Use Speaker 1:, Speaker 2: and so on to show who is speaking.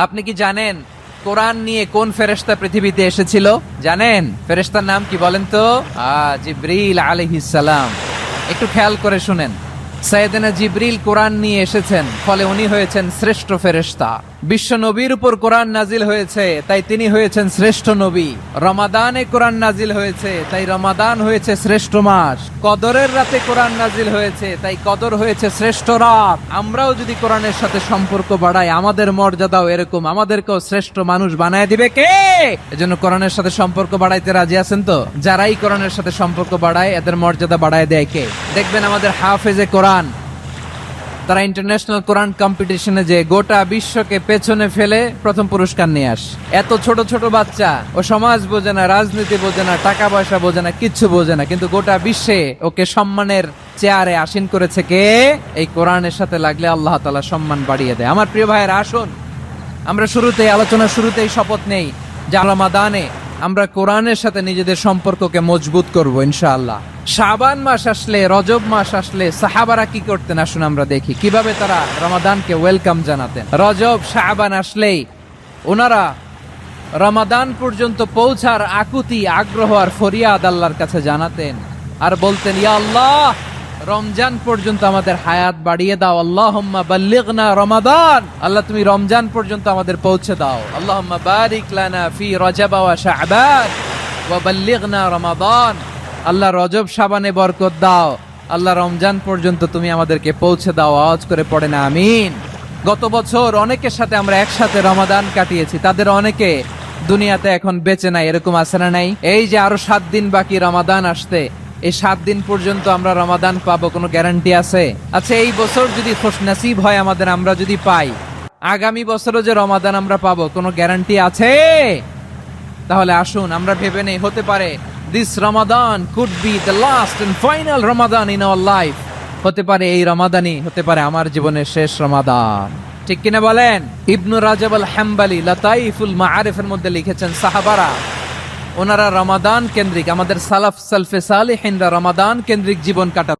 Speaker 1: আপনি কি জানেন কোরআন নিয়ে কোন ফেরেশতা পৃথিবীতে এসেছিল? জানেন ফেরেশতার নাম কি বলেন তো? জিবরিল আলাইহিস সালাম। একটু খেয়াল করে শুনেন, সাইয়েদনা জিবরিল কোরআন নিয়ে এসেছেন, ফলে উনি হয়েছেন শ্রেষ্ঠ ফেরেশতা। বিশ্ব নবীর উপর কোরআন নাজিল হয়েছে, তাই তিনি হয়েছেন শ্রেষ্ঠ নবী। রমাদানে কোরআন নাজিল হয়েছে, তাই রমাদান হয়েছে শ্রেষ্ঠ মাস। কদরের রাতে কোরআন নাজিল হয়েছে, তাই কদর হয়েছে শ্রেষ্ঠ রাত। আমরাও যদি কোরআনের সাথে সম্পর্ক বাড়াই, আমাদের মর্যাদাও এরকম, আমাদেরকেও শ্রেষ্ঠ মানুষ বানায় দিবে কে? এজন্য কোরআনের সাথে সম্পর্ক বাড়াইতে রাজি আছেন তো? যারাই কোরআনের সাথে সম্পর্ক বাড়ায়, এদের মর্যাদা বাড়ায় দেয় কে? দেখবেন আমাদের হাফেজে কোরআন, তারা ইন্টারন্যাশনাল কোরআন কম্পিটিশনে যে গোটা বিশ্বকে পেছনে ফেলে প্রথম পুরস্কার নিয়ে আসে। এত ছোট ছোট বাচ্চা, ও সমাজ বোঝে না, রাজনীতি বোঝে না, টাকা পয়সা বোঝে না, কিচ্ছু বোঝে না, কিন্তু গোটা বিশ্বে ওকে সম্মানের চেয়ারে আসীন করেছে কে? এই কোরআনের সাথে লাগলে আল্লাহ তাআলা সম্মান বাড়িয়ে দেয়। আমার প্রিয় ভাইয়েরা, আসুন আমরা আলোচনার শুরুতেই শপথ নেই যে রমাদানে আমরা কোরআনের সাথে নিজেদের সম্পর্ককে মজবুত করব ইনশাআল্লাহ। শাবান মাস আসলে, রজব মাস আসলে সাহাবারা কি করতেন? আসুন আমরা দেখি কিভাবে তারা রমাদানকে ওয়েলকাম জানাতেন। রজব শাবান আসলেই ওনারা রমাদান পর্যন্ত পৌঁছার আকুতি, আগ্রহ আর ফরিয়াদ আল্লাহর কাছে জানাতেন আর বলতেন, ইয়া আল্লাহ, রমজান পর্যন্ত আমাদের হায়াত বাড়িয়ে দাও। আল্লাহুম্মা বাল্লিগনা রমাদান, আল্লাহ তুমি রমজান পর্যন্ত আমাদের পৌঁছে দাও। আল্লাহুম্মা বারিক লানা ফি রজব ওয়া শাবান ওয়া বাল্লিগনা রমাদান, আল্লাহ রজব শাবানে বরকত দাও, আল্লাহ রমজান পর্যন্ত তুমি আমাদেরকে পৌঁছে দাও। আওয়াজ করে পড়ে না আমিন। গত বছর অনেকের সাথে আমরা একসাথে রমাদান কাটিয়েছি, তাদের অনেকে দুনিয়াতে এখন বেঁচে নাই, এরকম আছে না নাই? এই যে আরো 7 দিন বাকি রমাদান আসতে, এই 7 দিন পর্যন্ত আমরা রমাদান পাবো, কোনো গ্যারান্টি আছে? আচ্ছা, এই বছর যদি খুশনসিব হয় আমাদের, আমরা যদি পাই, আগামী বছরও যে রমাদান আমরা পাবো, কোনো গ্যারান্টি আছে? তাহলে আসুন আমরা ভেবে নেই, হতে পারে this Ramadan could be the last and final Ramadan in our life. হতে পারে এই রমাদানই হতে পারে আমার জীবনের শেষ রমাদান। ঠিক কিনা বলেন? ইবনু রাজব আল হাম্বলি লাতাইফুল মাআরিফের মধ্যে লিখেছেন, সাহাবারা ওনারা রমাদান কেন্দ্রিক, আমাদের সালাফ সালফে সালেহিনরা রমাদান কেন্দ্রিক জীবন কাটান।